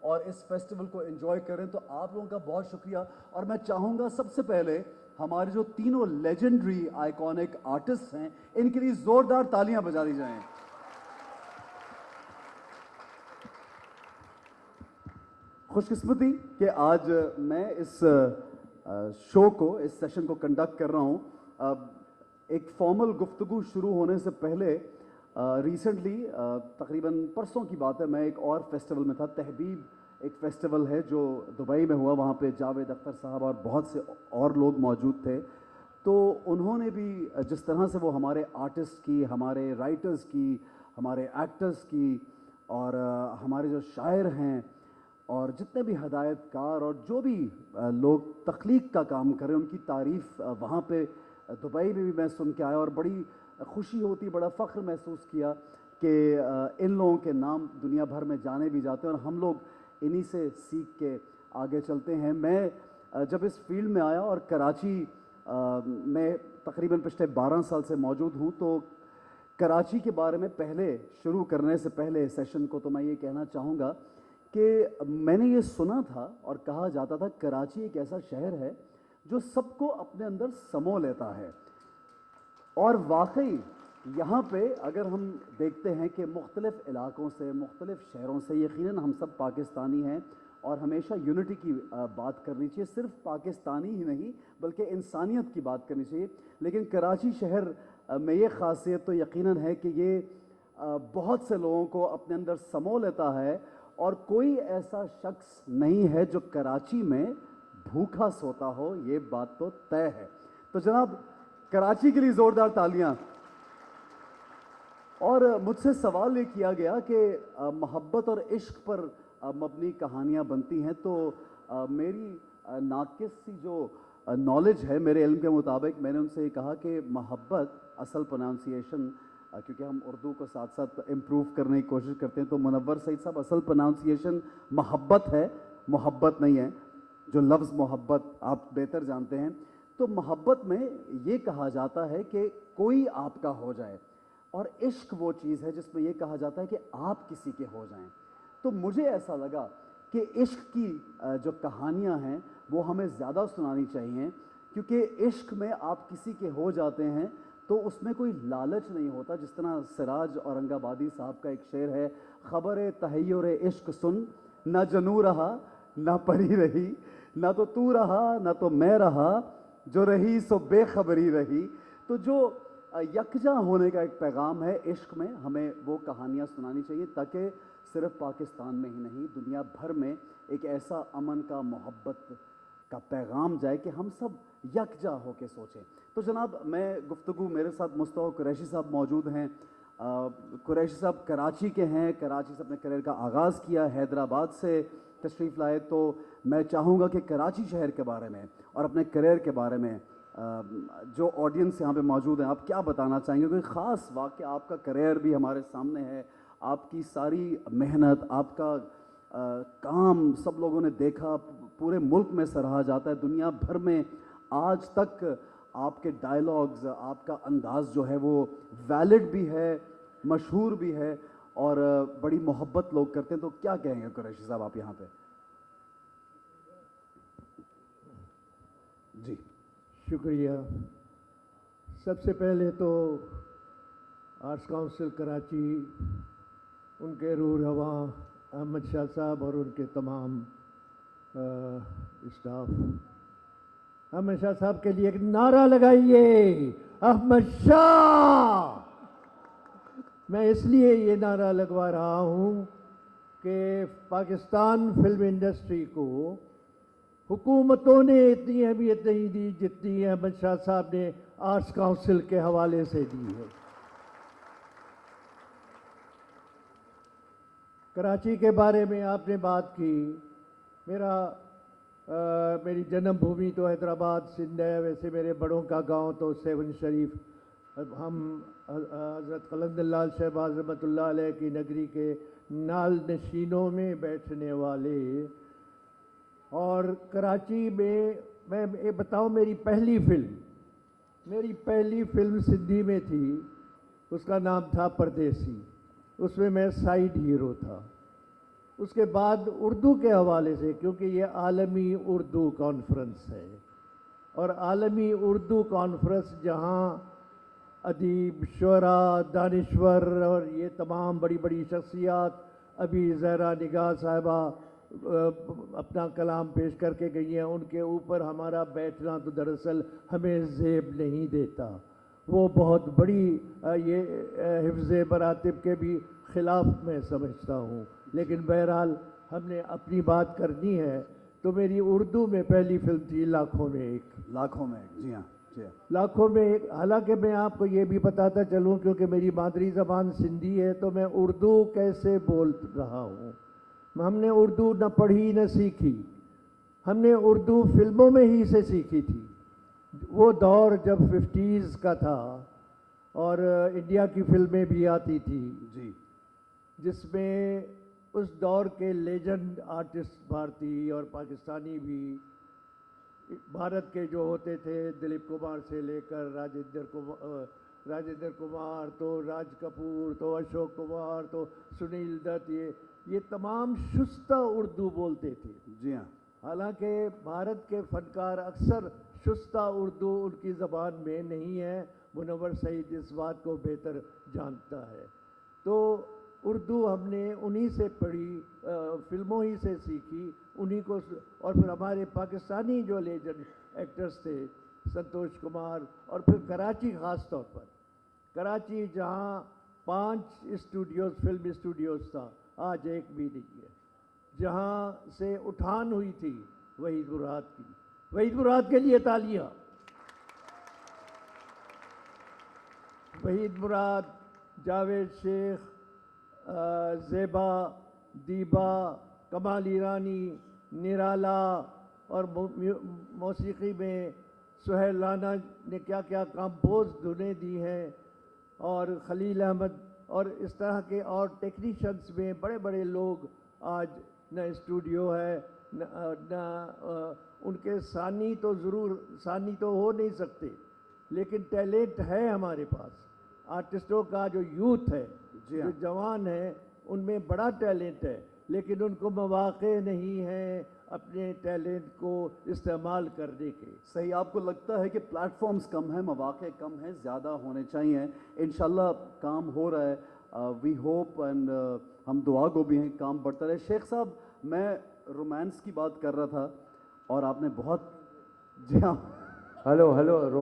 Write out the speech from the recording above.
اور اس فیسٹیول کو انجوائے کریں. تو آپ لوگوں کا بہت شکریہ. اور میں چاہوں گا سب سے پہلے ہمارے جو تینوں لیجنڈری آئیکونک آرٹسٹ ہیں ان کے لیے زوردار تالیاں بجا دی جائیں. خوش قسمتی کہ آج میں اس شو کو, اس سیشن کو کنڈکٹ کر رہا ہوں. ایک فارمل گفتگو شروع ہونے سے پہلے ریسنٹلی تقریباً پرسوں کی بات ہے, میں ایک اور فیسٹیول میں تھا. تحبیب ایک فیسٹیول ہے جو دبئی میں ہوا, وہاں پہ جاوید اختر صاحب اور بہت سے اور لوگ موجود تھے. تو انہوں نے بھی جس طرح سے وہ ہمارے آرٹسٹ کی, ہمارے رائٹرز کی, ہمارے ایکٹرز کی اور ہمارے جو شاعر ہیں اور جتنے بھی ہدایت کار اور جو بھی لوگ تخلیق کا کام کریں ان کی تعریف وہاں پہ دبئی میں بھی میں سن کے آیا, اور بڑی خوشی ہوتی, بڑا فخر محسوس کیا کہ ان لوگوں کے نام دنیا بھر میں جانے بھی جاتے ہیں اور ہم لوگ انہی سے سیکھ کے آگے چلتے ہیں. میں جب اس فیلڈ میں آیا اور کراچی میں تقریباً پچھلے 12 سال سے موجود ہوں, تو کراچی کے بارے میں پہلے شروع کرنے سے پہلے سیشن کو تو میں یہ کہنا چاہوں گا کہ میں نے یہ سنا تھا اور کہا جاتا تھا کراچی ایک ایسا شہر ہے جو سب کو اپنے اندر سمو لیتا ہے. اور واقعی یہاں پہ اگر ہم دیکھتے ہیں کہ مختلف علاقوں سے, مختلف شہروں سے, یقیناً ہم سب پاکستانی ہیں اور ہمیشہ یونٹی کی بات کرنی چاہیے. صرف پاکستانی ہی نہیں بلکہ انسانیت کی بات کرنی چاہیے. لیکن کراچی شہر میں یہ خاصیت تو یقیناً ہے کہ یہ بہت سے لوگوں کو اپنے اندر سمو لیتا ہے, اور کوئی ایسا شخص نہیں ہے جو کراچی میں بھوکا سوتا ہو, یہ بات تو طے ہے. تو جناب کراچی کے لیے زوردار تالیاں. اور مجھ سے سوال یہ کیا گیا کہ محبت اور عشق پر مبنی کہانیاں بنتی ہیں, تو میری ناقص سی جو نالج ہے میرے علم کے مطابق میں نے ان سے یہ کہا کہ محبت اصل پروننسیشن, کیونکہ ہم اردو کو ساتھ ساتھ امپروو کرنے کی کوشش کرتے ہیں, تو منور سعید صاحب اصل پروننسیشن محبت ہے, محبت نہیں ہے. جو لفظ محبت آپ بہتر جانتے ہیں. تو محبت میں یہ کہا جاتا ہے کہ کوئی آپ کا ہو جائے, اور عشق وہ چیز ہے جس میں یہ کہا جاتا ہے کہ آپ کسی کے ہو جائیں. تو مجھے ایسا لگا کہ عشق کی جو کہانیاں ہیں وہ ہمیں زیادہ سنانی چاہیے, کیونکہ عشق میں آپ کسی کے ہو جاتے ہیں تو اس میں کوئی لالچ نہیں ہوتا. جس طرح سراج اورنگ آبادی صاحب کا ایک شعر ہے, خبر تحیر عشق سن, نہ جنوں رہا نہ پری رہی, نہ تو رہا نہ تو میں رہا, جو رہی سو بے خبری رہی. تو جو یکجا ہونے کا ایک پیغام ہے عشق میں, ہمیں وہ کہانیاں سنانی چاہیے تاکہ صرف پاکستان میں ہی نہیں دنیا بھر میں ایک ایسا امن کا, محبت کا پیغام جائے کہ ہم سب یکجا ہو کے سوچیں. تو جناب میں گفتگو, میرے ساتھ مصطفیٰ قریشی صاحب موجود ہیں. قریشی صاحب کراچی کے ہیں, کراچی سے اپنے کریئر کا آغاز کیا, حیدرآباد سے تشریف لائے. تو میں چاہوں گا کہ کراچی شہر کے بارے میں اور اپنے کریئر کے بارے میں جو آڈینس یہاں پہ موجود ہیں آپ کیا بتانا چاہیں گے؟ کوئی خاص واقعہ, آپ کا کریئر بھی ہمارے سامنے ہے, آپ کی ساری محنت, آپ کا کام سب لوگوں نے دیکھا, پورے ملک میں سراہا جاتا ہے, دنیا بھر میں آج تک آپ کے ڈائلاگز, آپ کا انداز جو ہے وہ ویلڈ بھی ہے, مشہور بھی ہے اور بڑی محبت لوگ کرتے ہیں. تو کیا کہیں گے قریشی صاحب آپ یہاں پہ؟ جی شکریہ. سب سے پہلے تو آرٹس کونسل کراچی, ان کے روح رواں احمد شاہ صاحب اور ان کے تمام اسٹاف, احمد شاہ صاحب کے لیے ایک نعرہ لگائیے, احمد شاہ. میں اس لیے یہ نعرہ لگوا رہا ہوں کہ پاکستان فلم انڈسٹری کو حکومتوں نے اتنی اہمیت نہیں دی جتنی احمد شاہ صاحب نے آرٹس کونسل کے حوالے سے دی ہے. کراچی کے بارے میں آپ نے بات کی. میری جنم بھومی تو حیدرآباد سندھ ہے, ویسے میرے بڑوں کا گاؤں تو سیون شریف, ہم حضرت قلندر لال شہباز رحمۃ اللہ علیہ کی نگری کے نال نشینوں میں بیٹھنے والے. اور کراچی میں یہ بتاؤں, میری پہلی فلم سندھی میں تھی, اس کا نام تھا پردیسی. اس میں سائیڈ ہیرو تھا. اس کے بعد اردو کے حوالے سے، کیونکہ یہ عالمی اردو کانفرنس ہے، اور عالمی اردو کانفرنس جہاں ادیب، شعراء، دانشور اور یہ تمام بڑی بڑی شخصیات، ابھی زہرا نگاہ صاحبہ اپنا کلام پیش کر کے گئی ہیں، ان کے اوپر ہمارا بیٹھنا تو دراصل ہمیں زیب نہیں دیتا، وہ بہت بڑی یہ حفظ مراتب کے بھی خلاف میں سمجھتا ہوں، لیکن بہرحال ہم نے اپنی بات کرنی ہے۔ تو میری اردو میں پہلی فلم تھی لاکھوں میں ایک۔ لاکھوں میں ایک، جی ہاں جی ہاں۔ لاکھوں میں ایک، حالانکہ میں آپ کو یہ بھی بتاتا چلوں کیونکہ میری مادری زبان سندھی ہے تو میں اردو کیسے بول رہا ہوں۔ ہم نے اردو نہ پڑھی نہ سیکھی، ہم نے اردو فلموں میں ہی سے سیکھی تھی۔ وہ دور جب 50s کا تھا اور انڈیا کی فلمیں بھی آتی تھی، جی جس میں اس دور کے لیجنڈ آرٹسٹ بھارتی اور پاکستانی بھی، بھارت کے جو ہوتے تھے دلیپ کمار سے لے کر راجندر کمار تو راج کپور تو اشوک کمار تو سنیل دت، یہ تمام شستہ اردو بولتے تھے۔ جی ہاں۔ حالانکہ بھارت کے فنکار اکثر شستہ اردو ان کی زبان میں نہیں ہے، منور سعید اس بات کو بہتر جانتا ہے۔ تو اردو ہم نے انہی سے پڑھی، فلموں ہی سے سیکھی انہی کو، اور پھر ہمارے پاکستانی جو لیجنڈ ایکٹرز تھے، سنتوش کمار، اور پھر کراچی خاص طور پر، کراچی جہاں 5 اسٹوڈیوز، فلم اسٹوڈیوز تھا، آج ایک بھی نہیں ہے، جہاں سے اٹھان ہوئی تھی وحید مراد کی۔ وحید مراد کے لیے تالیاں۔ وحید مراد، جاوید شیخ، زیبا، دیبا، کمال ایرانی، نرالا، اور موسیقی میں سہیل رانا نے کیا کیا کمپوز دھنیں دی ہیں، اور خلیل احمد، اور اس طرح کے اور ٹیکنیشنز میں بڑے بڑے لوگ آج نہ اسٹوڈیو ہے نہ ان کے ثانی تو ضرور ثانی تو ہو نہیں سکتے، لیکن ٹیلنٹ ہے ہمارے پاس۔ آرٹسٹوں کا جو یوتھ ہے، جو جوان ہیں، ان میں بڑا ٹیلنٹ ہے، لیکن ان کو مواقع نہیں ہیں اپنے ٹیلنٹ کو استعمال کرنے کے۔ صحیح، آپ کو لگتا ہے کہ پلیٹ فارمز کم ہیں، مواقع کم ہیں، زیادہ ہونے چاہیے؟ انشاءاللہ کام ہو رہا ہے، وی ہوپ، اینڈ ہم دعا گو بھی ہیں کام بڑھتا رہے۔ شیخ صاحب، میں رومانس کی بات کر رہا تھا اور آپ نے بہت، جی ہاں، ہلو